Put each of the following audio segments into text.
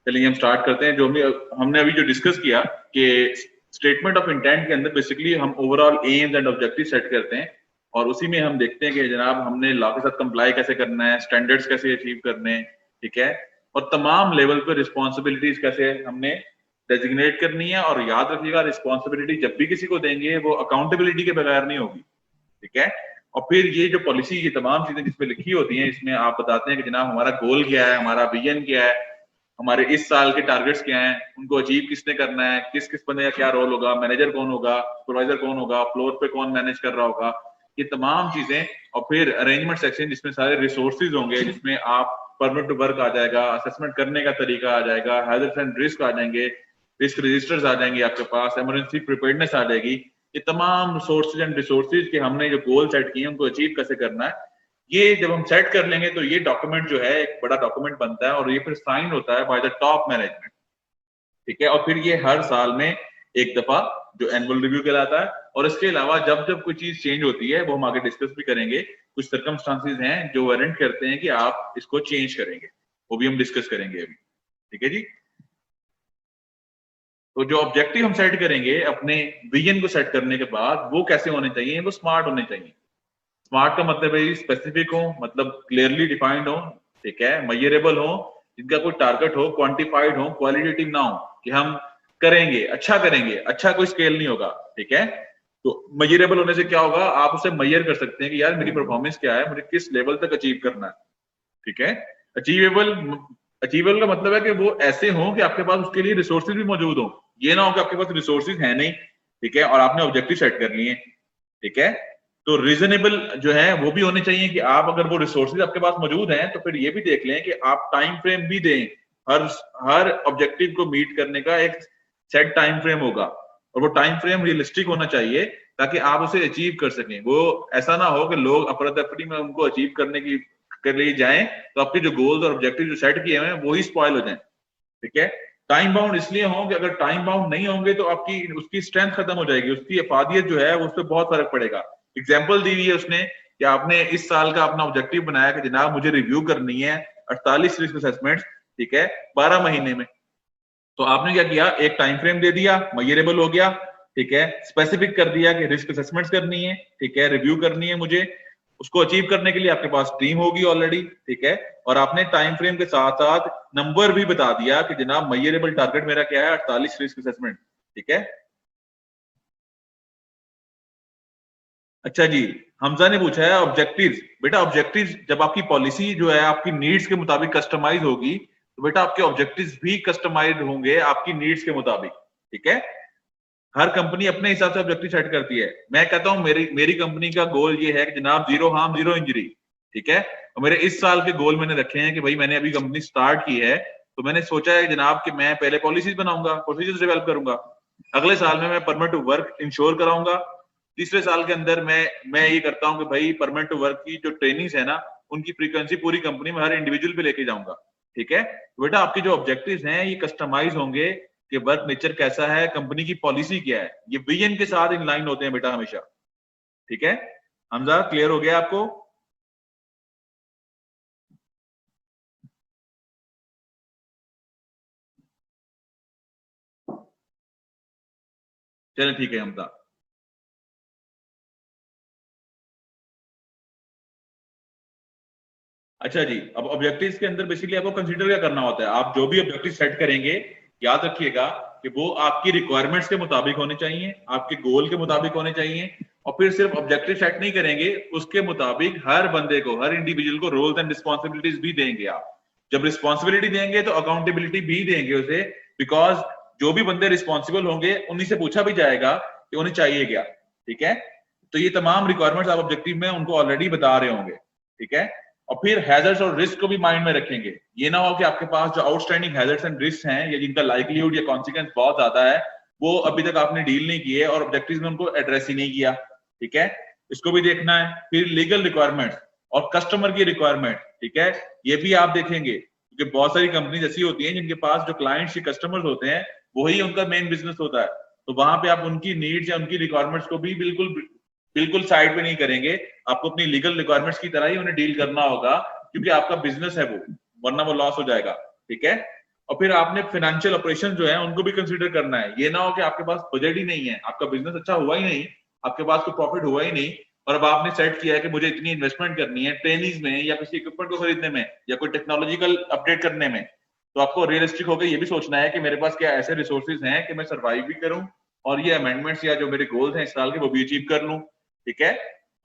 चलिए हम स्टार्ट करते हैं। जो हमने अभी जो डिस्कस किया कि स्टेटमेंट ऑफ इंटेंट के अंदर बेसिकली हम overall AIIMS and objective set करते हैं और उसी में हम देखते हैं कि जनाब हमने लॉ के साथ कंप्लाई कैसे करना है, स्टैंडर्ड्स कैसे अचीव करने हैं, ठीक है, और तमाम लेवल पे रिस्पॉन्सिबिलिटीज कैसे हमने डेजिग्नेट करनी है। और याद रखिएगा, रिस्पॉन्सिबिलिटी जब भी किसी को देंगे वो अकाउंटेबिलिटी के बगैर नहीं होगी, ठीक है। और फिर ये जो पॉलिसी, ये तमाम चीजें जिसमें लिखी होती हैं, इसमें आप बताते हैं कि जनाब हमारा गोल क्या है, हमारा विजन क्या है, हमारे इस साल के टारगेट्स क्या हैं, उनको अचीव किसने करना है, किस किस बंदे का क्या रोल होगा, मैनेजर कौन होगा, सुपरवाइजर कौन होगा, फ्लोर पे कौन मैनेज कर रहा होगा, ये तमाम चीजें। और फिर अरेंजमेंट सेक्शन जिसमें सारे रिसोर्सेज होंगे, जिसमें आप परमिट टू वर्क आ जाएगा, असेसमेंट करने का तरीका आ जाएगा, हैजर्ड्स एंड रिस्क आ जाएंगे, रिस्क रजिस्टर्स आ जाएंगे आपके पास, इमरजेंसी प्रिपेयर्डनेस आ जाएगी। ये तमाम सोर्सेज एंड रिसोर्सेज के हमने जो गोल सेट किए हैं उनको अचीव कैसे करना है, ये जब हम सेट कर लेंगे तो ये डॉक्यूमेंट जो है एक बड़ा डॉक्यूमेंट बनता है और ये फिर साइन होता है बाय द टॉप मैनेजमेंट, ठीक है। और फिर ये हर साल में एक दफा जो एनुअल रिव्यू कहलाता है। और इसके अलावा जब जब कोई चीज चेंज होती है, वो हम आगे डिस्कस भी करेंगे, कुछ सर्कमस्टांसेस हैं जो वारंट करते हैं कि आप इसको चेंज करेंगे, वो भी हम डिस्कस करेंगे अभी, ठीक है जी। तो जो ऑब्जेक्टिव हम सेट करेंगे अपने विजन को सेट करने के बाद, वो कैसे होने चाहिए, वो स्मार्ट होने चाहिए। स्मार्ट का मतलब है स्पेसिफिक हो, मतलब क्लियरली डिफाइंड हो, ठीक है, मेजरेबल हो, जिनका कोई टारगेट हो, क्वांटिफाइड हो, क्वालिटेटिव ना हो कि हम करेंगे, अच्छा कोई स्केल नहीं होगा, ठीक है। तो मेजरेबल होने से क्या होगा, आप उसे मेजर कर सकते हैं कि यार मेरी परफॉर्मेंस क्या है, मुझे किस लेवल तक अचीव करना है, ठीक है। अचीवेबल, अचीवेबल का मतलब है कि वो ऐसे हो कि आपके पास उसके लिए रिसोर्सेज भी मौजूद हो। ये ना हो कि आपके पास रिसोर्सेज है नहीं, ठीक है, और आपने ऑब्जेक्टिव सेट कर लिए, ठीक है। तो रीजनेबल जो है वो भी होने चाहिए कि आप अगर वो रिसोर्सेज आपके पास मौजूद हैं तो फिर ये भी देख लें कि आप टाइम फ्रेम भी दें। हर हर ऑब्जेक्टिव को मीट करने का एक सेट टाइम फ्रेम होगा और वो टाइम फ्रेम रियलिस्टिक होना चाहिए ताकि आप उसे अचीव कर सकें। वो ऐसा ना हो कि लोग अफरा तफरी में उनको अचीव करने की कर लिए जाएं तो आपके जो गोल्स और ऑब्जेक्टिव जो सेट किए हुए हैं वो ही स्पॉइल हो जाएं, ठीक है। टाइम बाउंड इसलिए हो कि अगर टाइम बाउंड नहीं होंगे तो आपकी उसकी स्ट्रेंथ खत्म हो जाएगी, उसकी अफादियत जो है उस पर बहुत फर्क पड़ेगा। एग्जाम्पल दी हुई है उसने कि आपने इस साल का अपना ऑब्जेक्टिव बनाया कि जनाब मुझे रिव्यू करनी है 48 रिस्क असेसमेंट, ठीक है, 12 महीने में। तो आपने क्या किया, एक टाइम फ्रेम दे दिया, मेजरेबल हो गया, ठीक है, स्पेसिफिक कर दिया कि रिस्क असेसमेंट्स करनी है, ठीक है, रिव्यू करनी है मुझे, उसको अचीव करने के लिए आपके पास टीम होगी ऑलरेडी, ठीक है। और आपने टाइम फ्रेम के साथ साथ नंबर भी बता दिया कि जनाब मेजरेबल टारगेट मेरा क्या है, 48 रिस्क असेसमेंट, ठीक है। अच्छा जी, हमजा ने पूछा है ऑब्जेक्टिव्स। बेटा ऑब्जेक्टिव्स जब आपकी पॉलिसी जो है आपकी नीड्स के मुताबिक कस्टमाइज होगी तो बेटा आपके ऑब्जेक्टिव्स भी कस्टमाइज होंगे आपकी नीड्स के मुताबिक, ठीक है। हर कंपनी अपने हिसाब से ऑब्जेक्टिव सेट करती है। मैं कहता हूं मेरी मेरी कंपनी का गोल ये है कि जनाब जीरो हार्म जीरो इंजरी, ठीक है। और मेरे इस साल के गोल मैंने रखे हैं कि भाई मैंने अभी कंपनी स्टार्ट की है तो मैंने सोचा है जनाब कि मैं पहले पॉलिसीज बनाऊंगा, प्रोसीजर्स डेवलप करूंगा, अगले साल में मैं परमिट टू वर्क इंश्योर कराऊंगा, तीसरे साल के अंदर मैं ये करता हूँ कि भाई परमिट टू वर्क की जो ट्रेनिंग्स है ना उनकी फ्रीक्वेंसी पूरी कंपनी में हर इंडिविजुअल पे लेके जाऊंगा, ठीक है। तो बेटा आपके जो ऑब्जेक्टिव्स हैं ये कस्टमाइज होंगे कि वर्क नेचर कैसा है, कंपनी की पॉलिसी क्या है, ये विजन के साथ इन लाइन होते हैं बेटा हमेशा, ठीक है। हमजा क्लियर हो गया आपको? चलिए ठीक है हमजा। अच्छा जी, अब ऑब्जेक्टिव्स के अंदर बेसिकली आपको कंसीडर क्या करना होता है, आप जो भी ऑब्जेक्टिव सेट करेंगे याद रखिएगा कि वो आपकी रिक्वायरमेंट्स के मुताबिक होने चाहिए, आपके गोल के मुताबिक होने चाहिए। और फिर सिर्फ ऑब्जेक्टिव सेट नहीं करेंगे, उसके मुताबिक हर बंदे को, हर इंडिविजुअल को रोल्स एंड रिस्पॉन्सिबिलिटीज भी देंगे आप। जब रिस्पॉन्सिबिलिटी देंगे तो अकाउंटेबिलिटी भी देंगे उसे, बिकॉज जो भी बंदे रिस्पॉन्सिबल होंगे उन्हीं से पूछा भी जाएगा कि उन्हें चाहिए क्या, ठीक है। तो ये तमाम रिक्वायरमेंट्स आप ऑब्जेक्टिव में उनको ऑलरेडी बता रहे होंगे, ठीक है। और फिर हैजर्ड्स और रिस्क को भी माइंड में रखेंगे। ये ना हो कि आपके पास जो आउटस्टैंडिंग हैजर्ड्स एंड रिस्क हैं या जिनका लाइवलीहुड या कॉन्सिक्वेंस बहुत ज्यादा है वो अभी तक आपने डील नहीं किए और ऑब्जेक्टिव्स में उनको एड्रेस ही नहीं किया, ठीक है। इसको भी देखना है। फिर लीगल रिक्वायरमेंट्स और कस्टमर की रिक्वायरमेंट, ठीक है, ये भी आप देखेंगे क्योंकि बहुत सारी कंपनीज ऐसी होती हैं जिनके पास जो क्लाइंट्स या कस्टमर्स होते हैं वही उनका मेन बिजनेस होता है। तो वहां पे आप उनकी नीड्स या उनकी रिक्वायरमेंट्स को भी बिल्कुल बिल्कुल साइड पे नहीं करेंगे, आपको अपनी लीगल रिक्वायरमेंट्स की तरह ही उन्हें डील करना होगा क्योंकि आपका बिजनेस है वो, वरना वो लॉस हो जाएगा, ठीक है। और फिर आपने फाइनेंशियल ऑपरेशन जो है उनको भी कंसीडर करना है। ये ना हो कि आपके पास बजट ही नहीं है, आपका बिजनेस अच्छा हुआ ही नहीं, आपके पास कोई प्रॉफिट हुआ ही नहीं, और अब आपने सेट किया है कि मुझे इतनी इन्वेस्टमेंट करनी है ट्रेनिंग में या किसी इक्विपमेंट को खरीदने में या कोई टेक्नोलॉजिकल अपडेट करने में, तो आपको रियलिस्टिक होकर ये भी सोचना है कि मेरे पास क्या ऐसे रिसोर्सेज हैं कि मैं सर्वाइव भी करूं और ये अमेंडमेंट्स या जो मेरे गोल्स हैं इस साल के वो भी अचीव कर लूं। ठीक है।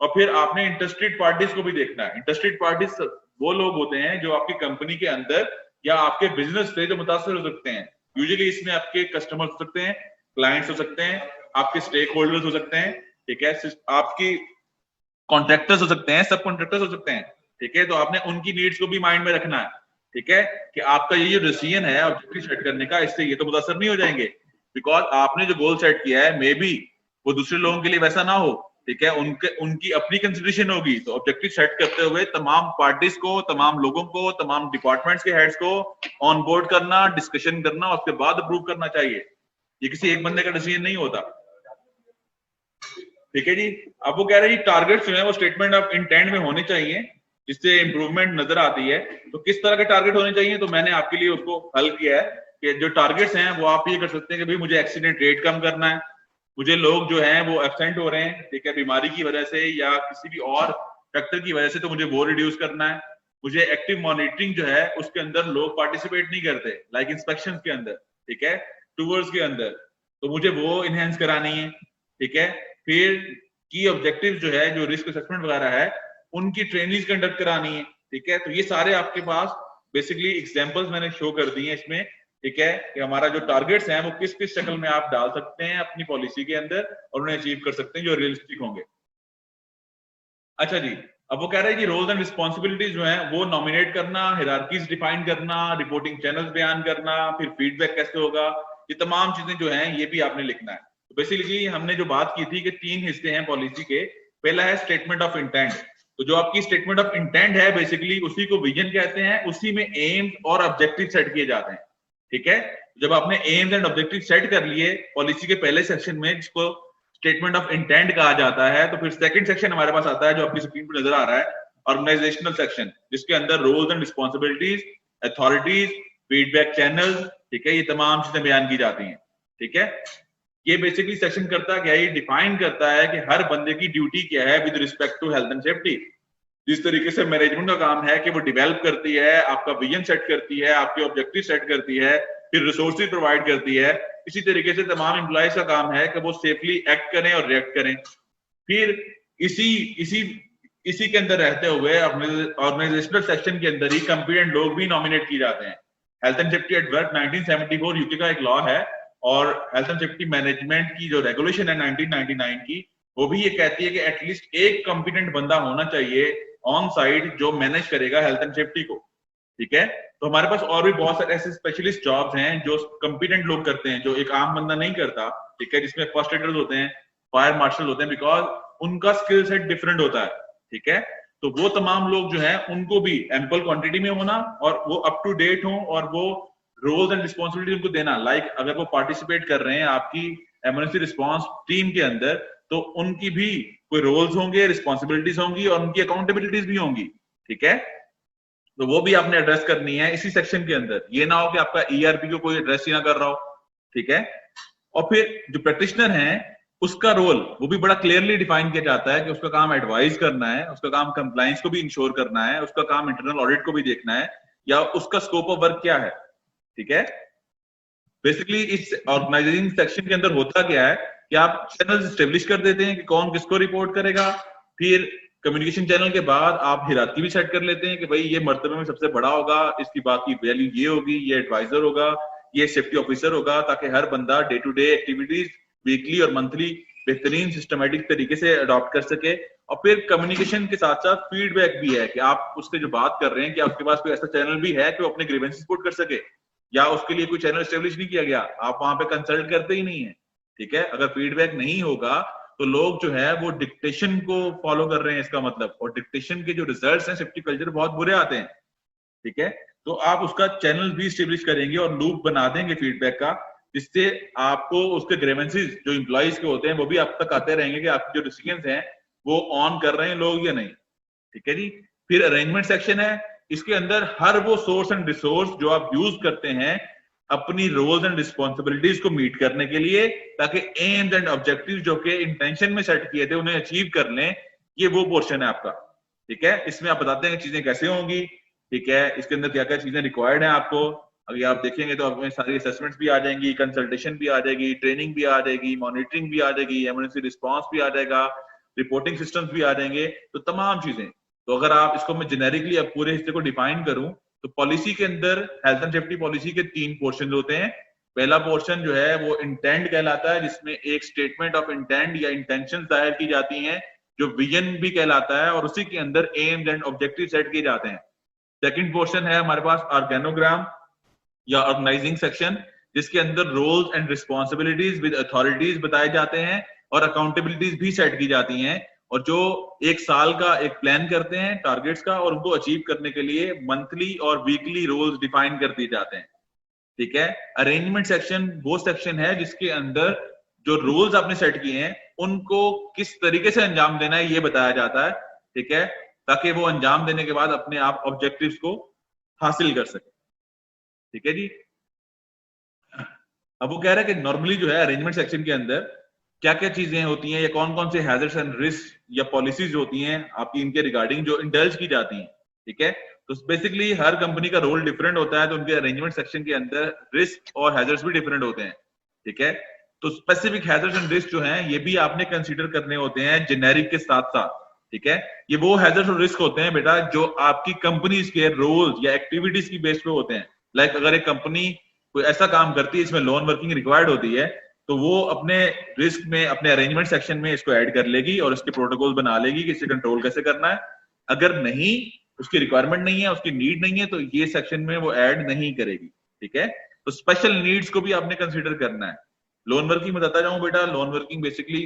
और फिर आपने इंटरेस्टेड पार्टीज को भी देखना है। इंटरेस्टेड पार्टीज वो लोग होते हैं जो आपकी कंपनी के अंदर या आपके बिजनेस से जो मुतासर हो सकते हैं। यूजुअली इसमें आपके कस्टमर्स हो सकते हैं, क्लाइंट्स हो सकते हैं, आपके स्टेक होल्डर्स हो सकते हैं, ठीक है, आपकी कॉन्ट्रैक्टर्स हो सकते हैं, सब कॉन्ट्रैक्टर्स हो सकते हैं। ठीक है। तो आपने उनकी नीड्स को भी माइंड में रखना है। ठीक है, कि आपका ये जो डिसीजन है ऑब्जेक्टिव सेट करने का, इससे ये तो मुतासर नहीं हो जाएंगे, बिकॉज आपने जो गोल सेट किया है मे बी वो दूसरे लोगों के लिए वैसा ना हो। ठीक है, उनकी अपनी कंसिडरेशन होगी। तो ऑब्जेक्टिव सेट करते हुए तमाम पार्टीज को, तमाम लोगों को, तमाम डिपार्टमेंट्स के हेड्स को ऑन बोर्ड करना, डिस्कशन करना, उसके बाद अप्रूव करना चाहिए। ये किसी एक बंदे का डिसीजन नहीं होता। ठीक है जी। अब वो कह रहे हैं टारगेट्स जो है वो स्टेटमेंट ऑफ इंटेंट में होने चाहिए जिससे इंप्रूवमेंट नजर आती है। तो किस तरह के टारगेट होने चाहिए, तो मैंने आपके लिए उसको हल किया है कि जो टारगेट्स हैं वो आप ये कर सकते हैं कि भाई मुझे एक्सीडेंट रेट कम करना है, मुझे लोग जो हैं वो एब्सेंट हो रहे हैं, ठीक है, बीमारी की वजह से या किसी भी और फैक्टर की वजह से, तो मुझे वो रिड्यूस करना है। मुझे एक्टिव मॉनिटरिंग जो है उसके अंदर लोग पार्टिसिपेट नहीं करते, लाइक इंस्पेक्शन के अंदर, ठीक है, टूवर्स के अंदर, तो मुझे वो इनहेंस करानी है। ठीक है। फिर की ऑब्जेक्टिव जो है, जो रिस्क असेसमेंट वगैरह है, उनकी ट्रेनिंग कंडक्ट करानी है। ठीक है। तो ये सारे आपके पास बेसिकली एग्जांपल्स मैंने शो कर दिए हैं इसमें। ठीक है, कि हमारा जो टारगेट्स हैं वो किस किस शक्ल में आप डाल सकते हैं अपनी पॉलिसी के अंदर और उन्हें अचीव कर सकते हैं जो रियलिस्टिक होंगे। अच्छा जी। अब वो कह रहे हैं कि रोल्स एंड रिस्पॉन्सिबिलिटीज जो है वो नॉमिनेट करना, हिरार्कीज डिफाइन करना, रिपोर्टिंग चैनल्स बयान करना, फिर फीडबैक कैसे होगा, ये तमाम चीजें जो हैं ये भी आपने लिखना है। तो बेसिकली हमने जो बात की थी कि 3 हिस्से हैं पॉलिसी के। पहला है स्टेटमेंट ऑफ इंटेंट। तो जो आपकी स्टेटमेंट ऑफ इंटेंट है बेसिकली उसी को विजन कहते हैं, उसी में एम्स और ऑब्जेक्टिव सेट किए जाते हैं। ठीक है। जब आपने एम्स एंड ऑब्जेक्टिव सेट कर लिए पॉलिसी के पहले सेक्शन में, जिसको स्टेटमेंट ऑफ इंटेंट कहा जाता है, तो फिर सेकंड सेक्शन हमारे पास आता है जो आपकी स्क्रीन पर नजर आ रहा है, ऑर्गेनाइजेशनल सेक्शन, जिसके अंदर roles and responsibilities, authorities, feedback channel, ठीक है, ये तमाम चीजें बयान की जाती हैं। ठीक है। ये बेसिकली सेक्शन करता क्या है, ये डिफाइन करता है कि हर बंदे की ड्यूटी क्या है with respect to health and safety. जिस तरीके से मैनेजमेंट का काम है कि वो डेवलप करती है, आपका विजन सेट करती है, आपके ऑब्जेक्टिव सेट करती है, फिर रिसोर्सेज प्रोवाइड करती है, इसी तरीके से तमाम एम्प्लॉयज का काम है कि वो सेफली एक्ट करें और रिएक्ट करें। फिर इसी इसी इसी के अंदर रहते हुए ऑर्गेनाइजेशनल सेक्शन के अंदर ही कॉम्पिटेंट लोग भी नॉमिनेट किए जाते हैं। Health and safety at work 1974 UK का एक लॉ है, और हेल्थ एंड सेफ्टी मैनेजमेंट की जो रेगुलेशन है 1999 की, वो भी ये कहती है कि एटलीस्ट एक कॉम्पिटेंट बंदा होना चाहिए ऑन साइट जो मैनेज करेगा हेल्थ एंड सेफ्टी को। ठीक है। तो हमारे पास और भी बहुत सारे ऐसे स्पेशलिस्ट जॉब्स हैं जो कॉम्पिटेंट लोग करते हैं, जो एक आम बंदा नहीं करता। ठीक है। जिसमें फर्स्ट एडर्स होते हैं, फायर मार्शल होते हैं, बिकॉज उनका स्किल सेट डिफरेंट होता है। ठीक है। तो वो तमाम लोग जो है उनको भी एम्पल क्वांटिटी में होना और वो अप टू डेट हो और वो रोल्स एंड रिस्पॉन्सिबिलिटी उनको देना। लाइक अगर वो पार्टिसिपेट कर रहे हैं आपकी इमरजेंसी रिस्पांस टीम के अंदर, तो उनकी भी कोई रोल्स होंगे, रिस्पॉन्सिबिलिटीज होंगी और उनकी अकाउंटेबिलिटीज भी होंगी। ठीक है। तो वो भी आपने एड्रेस करनी है इसी सेक्शन के अंदर। ये ना हो कि आपका ईआरपी को कोई एड्रेस ही ना कर रहा हो। ठीक है। और फिर जो प्रैक्टिशनर है उसका रोल वो भी बड़ा क्लियरली डिफाइन किया जाता है कि उसका काम एडवाइस करना है, उसका काम कंप्लायंस को भी इंश्योर करना है, उसका काम इंटरनल ऑडिट को भी देखना है, या उसका स्कोप ऑफ वर्क क्या है। ठीक है। बेसिकली इस ऑर्गेनाइजिंग सेक्शन के अंदर होता क्या है कि आप चैनल स्टेब्लिश कर देते हैं कि कौन किसको रिपोर्ट करेगा। फिर कम्युनिकेशन चैनल के बाद आप हिरार्की भी सेट कर लेते हैं कि भाई ये मर्तबे में सबसे बड़ा होगा, इसकी बात की वैल्यू ये होगी, ये एडवाइजर होगा, ये सेफ्टी ऑफिसर होगा, ताकि हर बंदा day to day activities weekly और मंथली बेहतरीन सिस्टमेटिक तरीके से अडॉप्ट कर सके। और फिर कम्युनिकेशन के साथ साथ फीडबैक भी है कि आप उससे जो बात कर रहे हैं कि आपके पास कोई ऐसा चैनल भी है कि वो अपने ग्रीवेंसेस पुट कर सके, या उसके लिए कोई चैनल एस्टेब्लिश नहीं किया गया, आप वहां पे कंसल्ट करते ही नहीं है। ठीक है। अगर फीडबैक नहीं होगा तो लोग जो है वो डिक्टेशन को फॉलो कर रहे हैं, इसका मतलब, और डिक्टेशन के जो रिजल्ट्स हैं सेफ्टी कल्चर बहुत बुरे आते हैं। ठीक है। तो आप उसका चैनल भी एस्टेब्लिश करेंगे और लूप बना देंगे फीडबैक का, जिससे आपको उसके ग्रीवेंसेस जो एम्प्लॉइज के होते हैं वो भी आप तक आते रहेंगे कि आपके जो डिसीजंस हैं वो ऑन कर रहे हैं लोग या नहीं। ठीक है जी। फिर अरेंजमेंट सेक्शन है, इसके अंदर हर वो सोर्स एंड रिसोर्स जो आप यूज करते हैं अपनी रोल्स एंड रिस्पॉन्सिबिलिटीज को मीट करने के लिए, ताकि एम्स एंड ऑब्जेक्टिव्स जो कि इंटेंशन में सेट किए थे उन्हें अचीव कर लें। ये वो पोर्शन है आपका, ठीक है। इसमें आप बताते हैं चीजें कैसे होंगी, ठीक है, इसके अंदर क्या क्या चीजें रिक्वायर्ड है आपको। अगर आप देखेंगे तो आपमें सारी असेसमेंट्स भी आ जाएंगी, कंसल्टेशन भी आ जाएगी, ट्रेनिंग भी आ जाएगी, मॉनिटरिंग भी आ जाएगी, इमरजेंसी रिस्पॉन्स भी आ जाएगा, रिपोर्टिंग सिस्टम्स भी आ जाएंगे, तो तमाम चीजें। तो अगर आप इसको मैं जेनेरिकली अब पूरे हिस्से को डिफाइन करूं तो पॉलिसी के अंदर हेल्थ एंड सेफ्टी पॉलिसी के 3 पोर्शन होते हैं। पहला पोर्शन जो है वो इंटेंट कहलाता है, जिसमें एक स्टेटमेंट ऑफ इंटेंट या इंटेंशन दायर की जाती हैं, जो विजन भी कहलाता है, और उसी के अंदर एम्स एंड ऑब्जेक्टिव सेट किए जाते हैं। सेकंड पोर्शन है हमारे पास ऑर्गेनोग्राम या ऑर्गेनाइजिंग सेक्शन, जिसके अंदर roles and responsibilities with authorities बताए जाते हैं और अकाउंटेबिलिटीज भी सेट की जाती हैं, और जो एक साल का एक प्लान करते हैं टारगेट्स का, और उनको अचीव करने के लिए मंथली और वीकली रोल्स डिफाइन कर दिए जाते हैं, ठीक है। अरेंजमेंट सेक्शन वो सेक्शन है जिसके अंदर जो रूल्स आपने सेट किए हैं उनको किस तरीके से अंजाम देना है ये बताया जाता है, ठीक है, ताकि वो अंजाम देने के बाद अपने आप ऑब्जेक्टिव्स को हासिल कर सके, ठीक है जी। अब वो कह रहा है कि नॉर्मली जो है अरेंजमेंट सेक्शन के अंदर क्या क्या चीजें होती हैं या कौन कौन से हैजर्ड्स एंड रिस्क या पॉलिसीज होती हैं आपकी इनके रिगार्डिंग जो इंडल्ज की जाती हैं, ठीक है। तो बेसिकली हर कंपनी का रोल डिफरेंट होता है, तो उनके अरेंजमेंट सेक्शन के अंदर रिस्क और हैजर्ड्स भी डिफरेंट होते हैं, ठीक है। तो स्पेसिफिक हैजर्ड्स एंड रिस्क जो हैं ये भी आपने कंसीडर करने होते हैं जेनेरिक के साथ साथ, ठीक है। ये वो हैजर्ड्स और रिस्क होते हैं बेटा जो आपकी कंपनीज के रोल्स या एक्टिविटीज की बेस पे होते हैं। लाइक अगर एक कंपनी कोई ऐसा काम करती है इसमें लोन वर्किंग रिक्वायर्ड होती है, तो वो अपने रिस्क में अपने अरेंजमेंट सेक्शन में इसको ऐड कर लेगी और इसके प्रोटोकॉल बना लेगी कि इसे कंट्रोल कैसे करना है। अगर नहीं, उसकी रिक्वायरमेंट नहीं है, उसकी नीड नहीं है, तो ये सेक्शन में वो ऐड नहीं करेगी, ठीक है। तो स्पेशल नीड्स को भी आपने कंसीडर करना है। लोन वर्किंग बताता जाऊं बेटा, लोन वर्किंग बेसिकली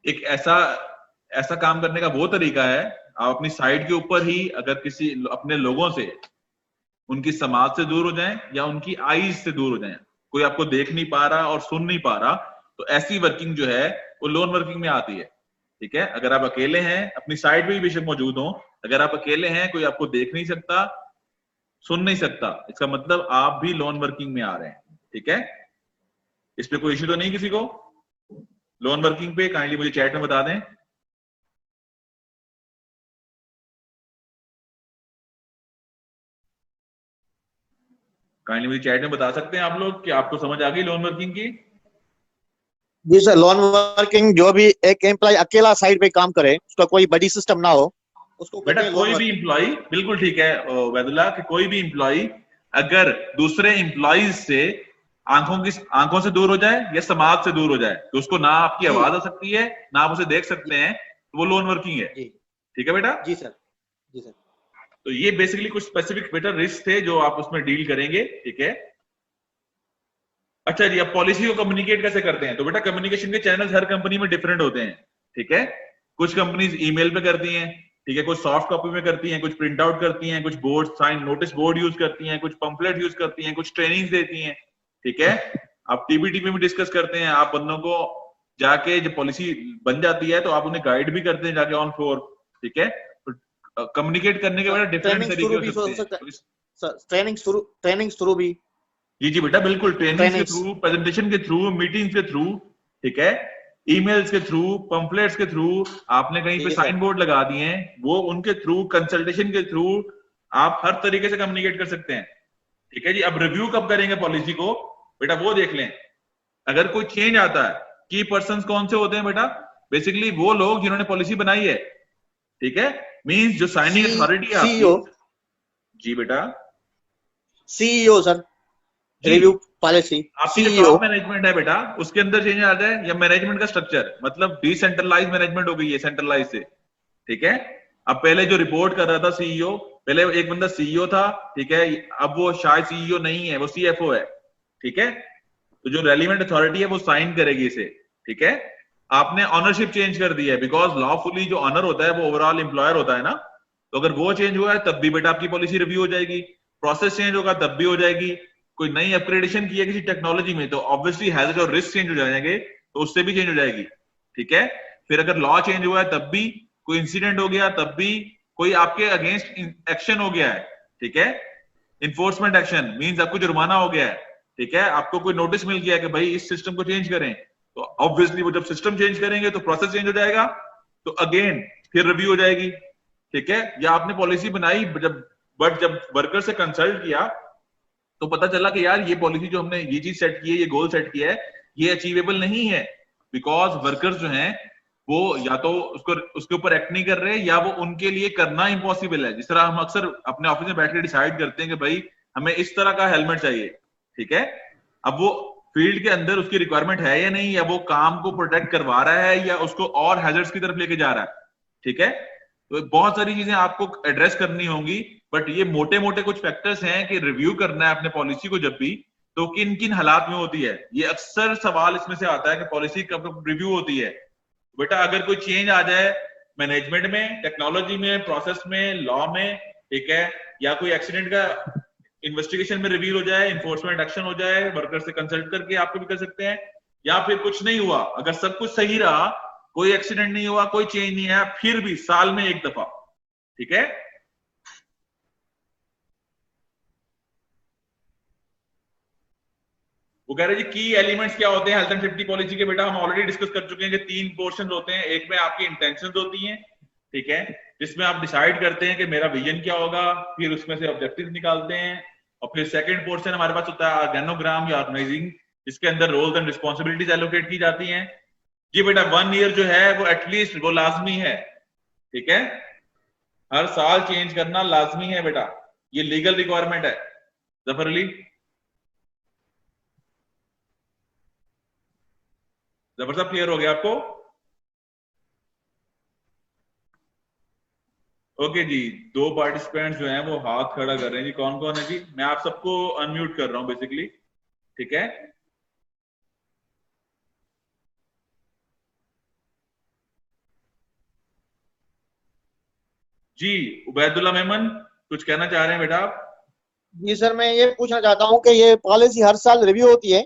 एक ऐसा काम करने का वो तरीका है, आप अपनी साइड के ऊपर ही अगर किसी अपने लोगों से उनकी समाज से दूर हो जाएं या उनकी आईज से दूर हो जाएं, कोई आपको देख नहीं पा रहा और सुन नहीं पा रहा, तो ऐसी वर्किंग जो है वो लोन वर्किंग में आती है, ठीक है। अगर आप अकेले हैं, अपनी साइड पे भी बेशक मौजूद हो, अगर आप अकेले हैं, कोई आपको देख नहीं सकता, सुन नहीं सकता, इसका मतलब आप भी लोन वर्किंग में आ रहे हैं, ठीक है। इस पे कोई इश्यू तो नहीं किसी को? लोन वर्किंग पे काइंडली मुझे चैट में बता दें। काइंडली मुझे चैट में बता सकते हैं आप लोग कि आपको समझ आ गई लोन वर्किंग की? जी सर, लोन वर्किंग जो भी एक एम्प्लॉय अकेला साइड पे काम करे, उसका कोई बड़ी सिस्टम ना हो, उसको बेटा कोई भी एम्प्लॉय, बिल्कुल ठीक है वैदुल्ला, कि कोई भी एम्प्लॉय अगर दूसरे एम्प्लॉयज से आंखों से दूर हो जाए या समाज से दूर हो जाए, तो उसको ना आपकी आवाज आ सकती है ना आप उसे देख सकते हैं, तो वो लोन वर्किंग है, ठीक है बेटा? जी सर, जी सर। तो ये बेसिकली कुछ स्पेसिफिक बेटा रिस्क थे जो आप उसमें डील करेंगे, ठीक है। अच्छा जी, अब पॉलिसी को कम्युनिकेट कैसे करते हैं? तो बेटा कम्युनिकेशन के चैनल्स हर कंपनी में डिफरेंट होते हैं, ठीक है। कुछ कंपनीज ईमेल पे करती हैं, ठीक है, कुछ सॉफ्ट कॉपी में करती हैं, कुछ प्रिंट आउट करती हैं, कुछ board sign notice board use करती हैं, कुछ पंपलेट यूज करती हैं, कुछ ट्रेनिंग देती हैं, ठीक है। आप टीबीटी में भी डिस्कस करते हैं, आप बंदों को जाके जब पॉलिसी बन जाती है तो आप उन्हें गाइड भी करते हैं जाके ऑन फ्लोर, ठीक है। तो कम्युनिकेट करने के बाद डिफरेंट तरीके हो सकते हैं। ट्रेनिंग थ्रू भी, जी बेटा बिल्कुल, ट्रेनिंग के थ्रू, प्रेजेंटेशन के थ्रू, मीटिंग्स के थ्रू, ठीक है, ईमेल्स के थ्रू, पंपलेट्स के थ्रू, आपने कहीं पे साइन बोर्ड लगा दिए हैं, वो उनके थ्रू, कंसल्टेशन के थ्रू आप हर तरीके से कम्युनिकेट कर सकते हैं, ठीक है जी। अब रिव्यू कब करेंगे पॉलिसी को? बेटा वो देख लें, अगर कोई चेंज आता है, की पर्संस कौन से होते हैं बेटा? बेसिकली वो लोग जिन्होंने पॉलिसी बनाई है, ठीक है, मींस जो साइनिंग अथॉरिटी है आपकी। जी बेटा, सीईओ सर, रिव्यू पॉलिसी, आपकी जो टॉप मैनेजमेंट है बेटा उसके अंदर चेंज आ जाए, या मैनेजमेंट का स्ट्रक्चर, मतलब डिसेंट्रलाइज मैनेजमेंट हो गई है सेंट्रलाइज से, ठीक है। अब पहले जो रिपोर्ट कर रहा था सीईओ, पहले एक बंदा सीईओ था, ठीक है, अब वो शायद सीईओ नहीं है, वो सीएफओ है, ठीक है। तो जो रेलिवेंट अथॉरिटी है वो साइन करेगी इसे, ठीक है। आपने ऑनरशिप चेंज कर दी है, बिकॉज लॉफुली जो ऑनर होता है वो ओवरऑल एम्प्लॉयर होता है ना, तो अगर वो चेंज हुआ है तब भी बेटा आपकी पॉलिसी रिव्यू हो जाएगी, प्रोसेस चेंज होगा तब भी हो जाएगी, कोई नई अपग्रेडेशन की है किसी टेक्नोलॉजी में तो ऑब्वियसली हैजर्ड और रिस्क चेंज हो जाएंगे, तो उससे भी चेंज हो जाएगी, ठीक है। फिर अगर लॉ चेंज हुआ है तब भी, कोई इंसिडेंट हो गया तब भी, कोई आपके अगेंस्ट एक्शन हो गया है, ठीक है, इन्फोर्समेंट एक्शन मींस आपको जुर्माना हो गया है, ठीक है, आपको कोई नोटिस मिल गया है कि भाई इस सिस्टम को चेंज करें, तो ऑब्वियसली वो जब सिस्टम चेंज करेंगे तो प्रोसेस चेंज हो जाएगा, तो अगेन फिर रिव्यू हो जाएगी, ठीक है। या आपने पॉलिसी बनाई जब वर्कर से कंसल्ट किया तो पता चला कि यार ये पॉलिसी जो हमने ये चीज सेट की है, ये गोल सेट किया है, ये अचीवेबल नहीं है, बिकॉज वर्कर्स जो हैं वो या तो उसके ऊपर एक्ट नहीं कर रहे, या वो उनके लिए करना इम्पॉसिबल है। जिस तरह हम अक्सर अपने ऑफिस में बैठ के डिसाइड करते हैं कि भाई हमें इस तरह का हेलमेट चाहिए, ठीक है, अब वो फील्ड के अंदर उसकी रिक्वायरमेंट है या नहीं, या वो काम को प्रोटेक्ट करवा रहा है या उसको और हैजर्ड्स की तरफ लेके जा रहा है, ठीक है। तो बहुत सारी चीजें आपको एड्रेस करनी होंगी, बट ये मोटे मोटे कुछ फैक्टर्स हैं कि रिव्यू करना है अपने पॉलिसी को जब भी, तो किन किन हालात में होती है, ये अक्सर सवाल इसमें से आता है कि पॉलिसी कब रिव्यू होती है। बेटा अगर कोई चेंज आ जाए मैनेजमेंट में, टेक्नोलॉजी में, प्रोसेस में, लॉ में, ठीक है, या कोई एक्सीडेंट का इन्वेस्टिगेशन में रिवील हो जाए, इन्फोर्समेंट एक्शन हो जाए, वर्कर से कंसल्ट करके आपको भी कर सकते हैं, या फिर कुछ नहीं हुआ, अगर सब कुछ सही रहा, कोई एक्सीडेंट नहीं हुआ, कोई चेंज नहीं आया, फिर भी साल में एक दफा, ठीक है। वो कह रहे जी की एलिमेंट्स क्या होते हैं हेल्थ एंड सेफ्टी पॉलिसी के। बेटा हम ऑलरेडी डिस्कस कर चुके हैं कि 3 पोर्शन होते हैं, एक में आपकी इंटेंशंस होती हैं, ठीक है, जिसमें आप डिसाइड करते हैं कि मेरा विजन क्या होगा, फिर उसमें से ऑब्जेक्टिव्स निकालते हैं, और फिर सेकंड पोर्शन हमारे पास होता है ऑर्गेनोग्राम या ऑर्गेनाइजिंग, जिसके अंदर रोल्स एंड रिस्पॉन्सिबिलिटीज एलोकेट की जाती हैं। जी बेटा 1 ईयर जो है वो एटलीस्ट वो लाजमी है, ठीक है, हर साल चेंज करना लाजमी है बेटा, ये लीगल रिक्वायरमेंट है। जफर अली, जफर साहब क्लियर हो गया आपको? ओके जी, 2 पार्टिसिपेंट्स जो हैं वो हाथ खड़ा कर रहे हैं जी, कौन कौन है जी? मैं आप सबको अनम्यूट कर रहा हूं बेसिकली, ठीक है। जी उबैदुल्ला मेमन कुछ कहना चाह रहे हैं बेटा आप? जी सर, मैं ये पूछना चाहता हूँ कि ये पॉलिसी हर साल रिव्यू होती है?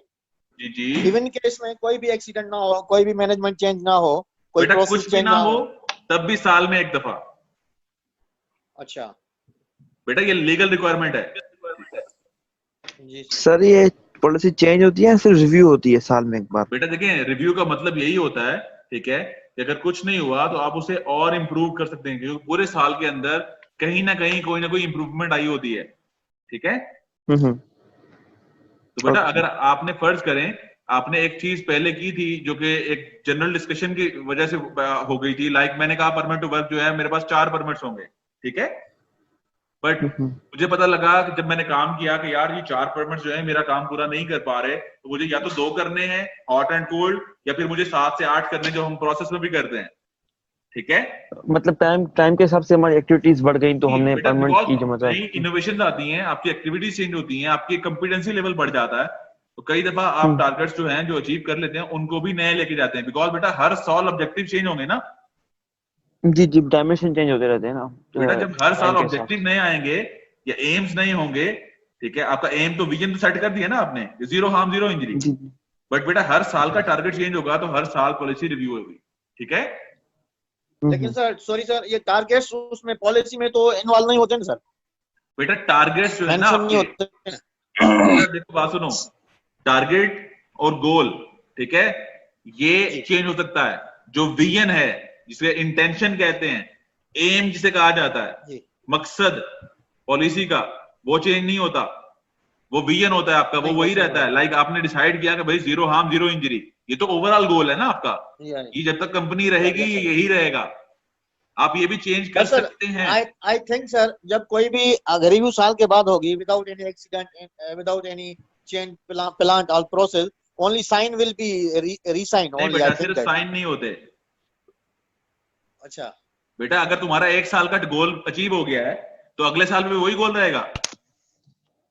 जी जी। इवन केस में कोई भी एक्सीडेंट ना हो, कोई भी मैनेजमेंट चेंज ना हो, कोई बेटा प्रोसेस कुछ भी चेंज ना ना हो हो? तब भी साल में एक दफा। अच्छा बेटा ये लीगल रिक्वायरमेंट है। जी सर, ये पॉलिसी चेंज होती है या सिर्फ रिव्यू होती है साल में एक बार? बेटा देखिए रिव्यू का मतलब यही होता है, ठीक है, कि अगर कुछ नहीं हुआ तो आप उसे और इम्प्रूव कर सकते हैं, क्योंकि पूरे साल के अंदर कहीं ना कहीं कोई ना कोई इंप्रूवमेंट आई होती है, ठीक है। तो बेटा अगर आपने फर्ज करें आपने एक चीज पहले की थी जो कि एक जनरल डिस्कशन की वजह से हो गई थी, लाइक मैंने कहा परमिट टू वर्क जो है मेरे पास 4 परमिट्स होंगे, ठीक है, बट मुझे पता लगा कि जब मैंने काम किया कि यार ये 4 परमिट्स जो है मेरा काम पूरा नहीं कर पा रहे, तो मुझे या तो 2 करने हैं हॉट एंड कोल्ड, या फिर मुझे 7 से 8 करने, जो हम प्रोसेस में भी करते हैं, ठीक है। मतलब टाइम के हिसाब से हमारी एक्टिविटीज बढ़ गई तो हमने बेटा परमानेंट की, जो बिकॉज नई मतलब इनोवेशन आती हैं, आपकी एक्टिविटीज चेंज होती हैं, आपकी कॉम्पिटेंसी लेवल बढ़ जाता है, तो कई दफा आप टारगेट्स जो हैं जो अचीव कर लेते हैं उनको भी नए लेके जाते हैं, बिकॉज बेटा हर साल ऑब्जेक्टिव चेंज होंगे ना। जी जी, डायमेंशन चेंज होते रहते हैं ना। तो बेटा जब हर साल time के हिसाब ऑब्जेक्टिव नए आएंगे या एम्स नहीं होंगे, ठीक है, आपका एम तो विजन तो सेट कर दिया ना आपने, 0 हार्म 0 इंजरी, जी बट बेटा हर साल का टारगेट चेंज होगा तो हर साल पॉलिसी रिव्यू होगी, ठीक है। लेकिन सर सॉरी सर, ये टारगेट्स उसमें पॉलिसी में तो इन्वॉल्व नहीं होते ना सर? बेटा टारगेट्स जो है ना मेंशन नहीं आपके, होते। बेटा देखो बात सुनो, टारगेट और गोल, ठीक है, ये चेंज हो सकता है, जो विजन है जिसे इंटेंशन कहते हैं, एम जिसे कहा जाता है, मकसद पॉलिसी का, वो चेंज नहीं होता, वो विजन होता है आपका, वो वही रहता है। लाइक आपने डिसाइड किया कि भाई 0 हार्म 0 इंजरी, ये तो ओवरऑल गोल है ना आपका, ये जब तक कंपनी रहेगी ये यही रहेगा, आप ये भी चेंज कर सकते हैं। आई थिंक सर, जब कोई भी रिव्यू साल के बाद होगी, without any accident, without any change plant और process, only sign will be resign नहीं ओनली, बेटा आई सिर्फ थिंक। साइन नहीं होते। अच्छा बेटा अगर तुम्हारा 1 साल का गोल अचीव हो गया है तो अगले साल में वही गोल रहेगा।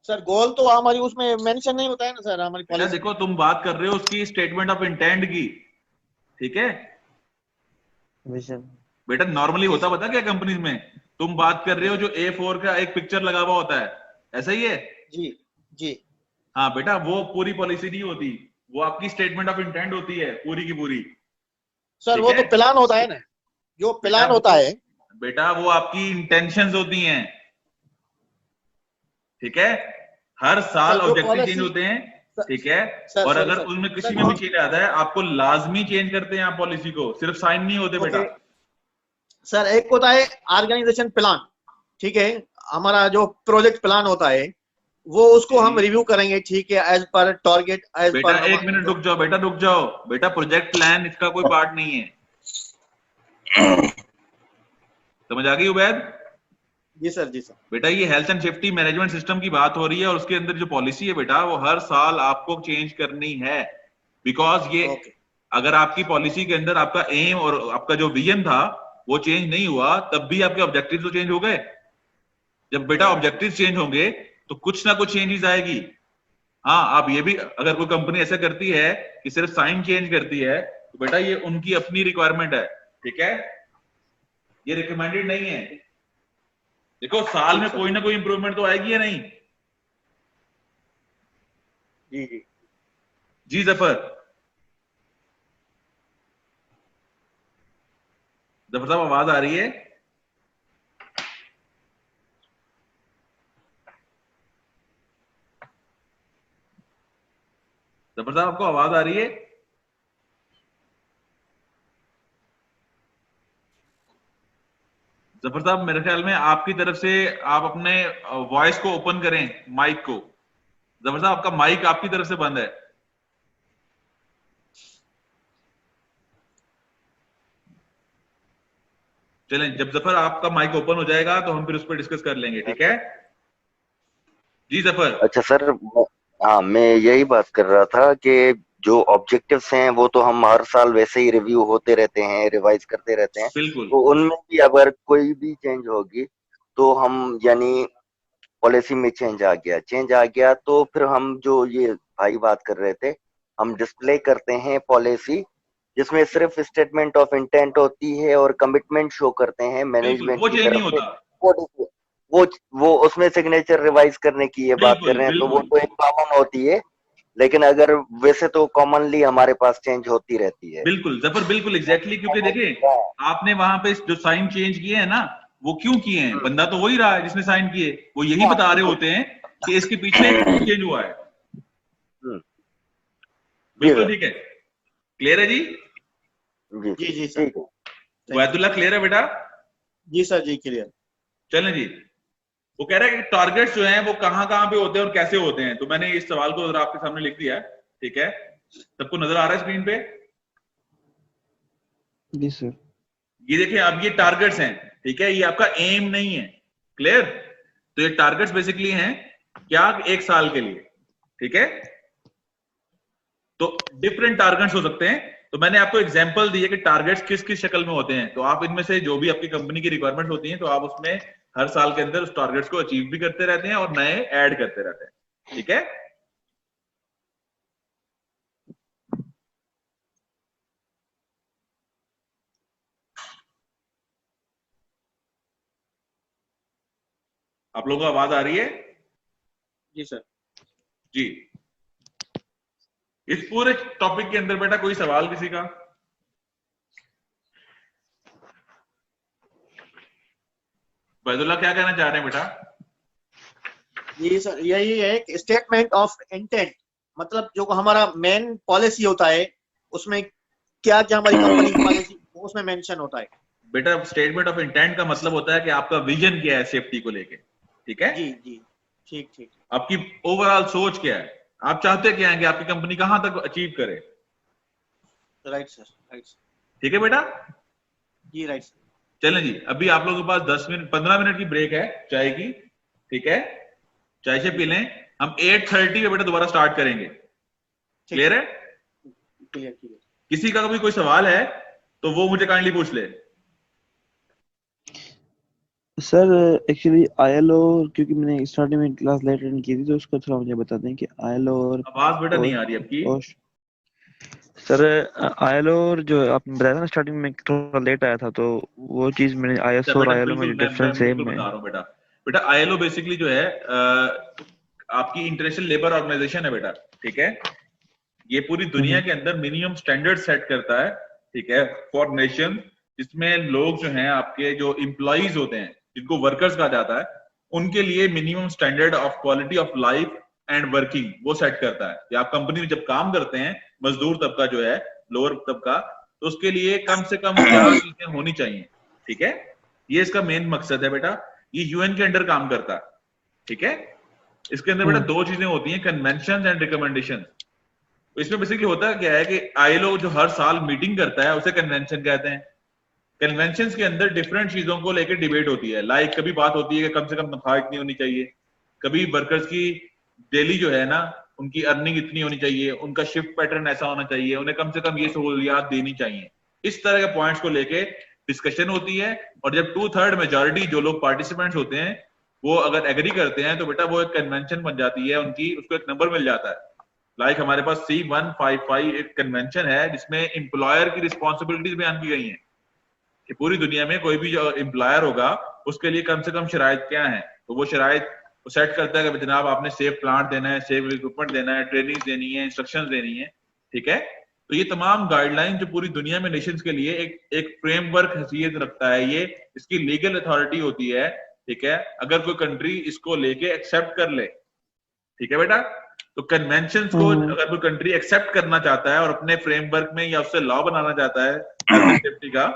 सर, गोल तो हमारी उसमें मेंशन नहीं होता है ना सर, हमारी बेटा पॉलिसी। देखो तुम बात कर रहे हो उसकी स्टेटमेंट ऑफ इंटेंट की, ठीक है। विजन। बेटा नॉर्मली होता पता क्या कंपनीज में, तुम बात कर रहे हो जो A4 का एक पिक्चर लगा हुआ होता है, ऐसा ही है? जी जी। हाँ बेटा वो पूरी पॉलिसी नहीं होती, वो आपकी स्टेटमेंट ऑफ इंटेंट होती है पूरी की पूरी। सर वो तो प्लान होता है ना, जो प्लान होता है। बेटा वो आपकी इंटेंशंस होती हैं, ठीक है, हर साल सर, जो ऑब्जेक्टिव चेंज पॉलिसी होते हैं, सर, ठीक है। सर और सॉरी अगर सर उनमें किसी सर में भी चेंज आता है, आपको लाजमी चेंज करते हैं आप पॉलिसी को, सिर्फ साइन नहीं होते बेटा। ओके सर, एक होता है ऑर्गेनाइजेशन प्लान, ठीक है, हमारा जो प्रोजेक्ट प्लान होता है वो उसको हम रिव्यू करेंगे, ठीक है, एज पर टारगेट, एज बेटा पर एक मिनट रुक जाओ, बेटा रुक जाओ, बेटा प्रोजेक्ट प्लान इसका कोई पार्ट नहीं है। समझ आ गई उबैद? जी सर, जी सर। बेटा ये health and safety management system की बात हो रही है, और उसके अंदर जो पॉलिसी है बेटा, वो हर साल आपको चेंज करनी है। बिकॉज ये ओके अगर आपकी पॉलिसी के अंदर आपका एम और आपका जो विजन था वो चेंज नहीं हुआ, तब भी आपके ऑब्जेक्टिव तो चेंज हो गए। जब बेटा ऑब्जेक्टिव चेंज होंगे तो कुछ ना कुछ चेंजेस आएगी। हाँ, आप ये भी, अगर कोई कंपनी ऐसा करती है कि सिर्फ साइन चेंज करती है, तो बेटा ये उनकी अपनी रिक्वायरमेंट है, ठीक है, ये रिकमेंडेड नहीं है। देखो साल में कोई ना कोई इंप्रूवमेंट तो आएगी या नहीं? जी जी जी जफर, जफर साहब आवाज आ रही है? जफर साहब आपको आवाज आ रही है? जफर साहब मेरे ख्याल में आपकी तरफ से आप अपने वॉइस को ओपन करें, माइक को। जफर साहब आपका माइक आपकी तरफ से बंद है। चलें, जब जफर आपका माइक ओपन हो जाएगा तो हम फिर उस पर डिस्कस कर लेंगे, ठीक है? जी जफर। अच्छा सर, हाँ मैं यही बात कर रहा था कि जो ऑब्जेक्टिव्स हैं वो तो हम हर साल वैसे ही रिव्यू होते रहते हैं, रिवाइज करते रहते हैं, बिल्कुल तो उनमें भी अगर कोई भी चेंज होगी तो हम, यानी पॉलिसी में चेंज आ गया तो फिर हम, जो ये भाई बात कर रहे थे, हम डिस्प्ले करते हैं पॉलिसी जिसमें सिर्फ स्टेटमेंट ऑफ इंटेंट होती है और कमिटमेंट शो करते हैं बिल्कुल, मैनेजमेंट वो की चेंज नहीं तरफ से। होता। वो वो वो उसमें सिग्नेचर रिवाइज करने की ये बात कर बिल्कुल रहे हैं, तो वो बिल्कुल तो एक कॉमन होती है, लेकिन अगर वैसे तो कॉमनली हमारे पास चेंज होती रहती है। बिल्कुल जफर, बिल्कुल एग्जैक्टली, क्योंकि देखें आपने वहां पे जो साइन चेंज किए हैं ना, वो क्यों किए हैं? बंदा तो वही रहा है जिसने साइन किए, वो यही बता रहे होते हैं कि इसके पीछे चेंज हुआ है। बिल्कुल ठीक है, क्लियर है जी? जी जी सर। ठीक है। वैदुल्ला क्लियर है बेटा? जी सर, जी क्लियर। चलें जी। वो कह रहा है कि टारगेट्स जो हैं वो कहां कहां पे होते हैं और कैसे होते हैं, तो मैंने इस सवाल को जरा आपके सामने लिख दिया है, ठीक है? सबको नजर आ रहा है स्क्रीन पे? जी सर। ये देखिए, अब ये टारगेट्स हैं, ठीक है, ये आपका एम नहीं है, क्लियर? तो ये टारगेट्स बेसिकली हैं क्या, एक साल के लिए, ठीक है? तो डिफरेंट टारगेट्स हो सकते हैं। तो मैंने आपको एग्जांपल दी है कि टारगेट्स किस किस शक्ल में होते हैं, तो आप इनमें से जो भी आपकी कंपनी की रिक्वायरमेंट्स होती हैं, तो आप उसमें हर साल के अंदर उस टारगेट्स को अचीव भी करते रहते हैं और नए ऐड करते रहते हैं, ठीक है? आप लोगों को आवाज आ रही है? जी सर। जी। इस पूरे टॉपिक के अंदर बेटा कोई सवाल किसी का? बैदुल्ला क्या कहना चाह रहे हैं बेटा? जी सर, यही है कि स्टेटमेंट ऑफ इंटेंट, मतलब जो हमारा मेन पॉलिसी होता है उसमें क्या क्या हमारी कंपनी की पॉलिसी उसमें मेंशन होता है। बेटा स्टेटमेंट ऑफ इंटेंट का मतलब होता है कि आपका विजन क्या है सेफ्टी को लेके, ठीक है? जी जी, ठीक ठीक। आपकी ओवरऑल सोच क्या है, आप चाहते क्या है कि आपकी कंपनी कहां तक अचीव करे? Right sir, right sir. ठीक है बेटा? जी राइट सर। चलें जी, अभी आप लोगों के पास 10 मिनट 15 मिनट की ब्रेक है चाय की, ठीक है? चाय से पी लें, हम 8:30 पे बेटा दोबारा स्टार्ट करेंगे, क्लियर है? Clear clear. किसी का भी कोई सवाल है तो वो मुझे काइंडली पूछ ले। सर एक्चुअली आईएलओ, क्योंकि मैंने स्टार्टिंग में क्लास लेट अटेंड की थी, तो उसको थोड़ा मुझे बता दें कि आईएलओ और आवाज बेटा नहीं आ रही आपकी। सर आईएलओ और जो आपने बताया था ना स्टार्टिंग में, थोड़ा लेट आया था, तो वो चीज मैंने आईएसओ और आईएलओ में जो डिफरेंस है मैं बता रहा हूं बेटा। बेटा आईएलओ बेसिकली जो है आपकी इंटरनेशनल लेबर ऑर्गेनाइजेशन है बेटा, ठीक है? ये पूरी दुनिया के अंदर मिनिमम स्टैंडर्ड सेट करता है, ठीक है, फॉर नेशन, जिसमें लोग जो हैं आपके जो एम्प्लॉइज होते हैं, जिनको वर्कर्स कहा जाता है, उनके लिए minimum standard of quality of life and working वो सेट करता है कि आप कंपनी में जब काम करते हैं, मजदूर तबका जो है, लोअर तबका, तो उसके लिए कम से कम क्या चीजें होनी चाहिए। ठीक है, ये इसका मेन मकसद है बेटा। ये यूएन के अंडर काम करता है। ठीक है, इसके अंदर बेटा दो चीजें होती हैं, कन्वेंशन एंड रिकमेंडेशन। इसमें बेसिकली होता क्या है कि आईएलओ जो हर साल मीटिंग करता है उसे कन्वेंशन कहते हैं। कन्वेंशन के अंदर डिफरेंट चीजों को लेकर डिबेट होती है। लाइक कभी बात होती है कि कम से कम तनख्वाह इतनी होनी चाहिए, कभी वर्कर्स की डेली जो है ना उनकी अर्निंग इतनी होनी चाहिए, उनका शिफ्ट पैटर्न ऐसा होना चाहिए, उन्हें कम से कम ये सहूलियात देनी चाहिए। इस तरह के पॉइंट्स को लेके डिस्कशन होती है। और जब 2/3 मेजॉरिटी जो लोग पार्टिसिपेंट्स होते हैं वो अगर एग्री करते हैं तो बेटा वो एक कन्वेंशन बन जाती है उनकी, उसको एक नंबर मिल जाता है। लाइक हमारे पास C155 एक कन्वेंशन है जिसमें एम्प्लॉयर की रिस्पॉन्सिबिलिटीज बयान की गई हैं कि पूरी दुनिया में कोई भी जो एम्प्लॉयर होगा उसके लिए कम से कम शराइत क्या है। तो वो शराइत वो सेट करता है कि जनाब आपने सेफ प्लांट देना है, सेफ इक्विपमेंट देना है, ट्रेनिंग देनी है, इंस्ट्रक्शंस देनी है। ठीक है, तो ये तमाम गाइडलाइन जो पूरी दुनिया में नेशंस के लिए एक फ्रेमवर्क हैसियत रखता है, ये इसकी लीगल अथॉरिटी होती है। ठीक है, अगर कोई कंट्री इसको लेके एक्सेप्ट कर ले, ठीक है बेटा, तो कन्वेंशन को अगर कोई कंट्री एक्सेप्ट करना चाहता है और अपने फ्रेमवर्क में या उससे लॉ बनाना चाहता है सेफ्टी का,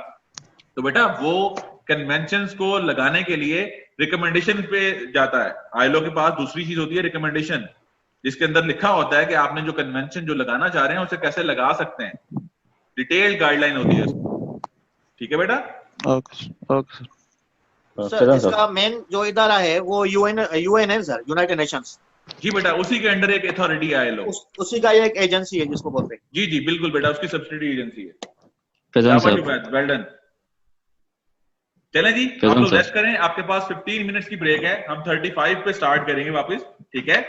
तो बेटा वो कन्वेंशंस को लगाने के लिए रिकमेंडेशन पे जाता है। आईएलओ के पास दूसरी चीज होती है रिकमेंडेशन, जिसके अंदर लिखा होता है कि आपने जो कन्वेंशन जो लगाना चाह रहे हैं उसे कैसे लगा सकते हैं। डिटेल्ड गाइडलाइन होती है उसकी। ठीक है बेटा, ओके सर। इसका मेन जो इदारा है वो यूएन है सर, यूनाइटेड नेशंस। जी बेटा, उसी के अंडर एक अथॉरिटी है आईएलओ, उसी का एक एजेंसी है जिसको बोलते हैं। जी जी बिल्कुल बेटा, उसकी सब्सिडी एजेंसी है। Well done. चलें जी, आप लोग रेस्ट करें, आपके पास 15 मिनट्स की ब्रेक है, हम 35 पे स्टार्ट करेंगे वापस। ठीक है,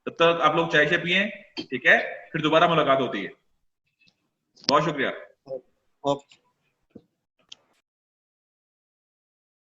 तब तक आप लोग चाय से पिए। ठीक है, फिर दोबारा मुलाकात होती है। बहुत शुक्रिया। ओके।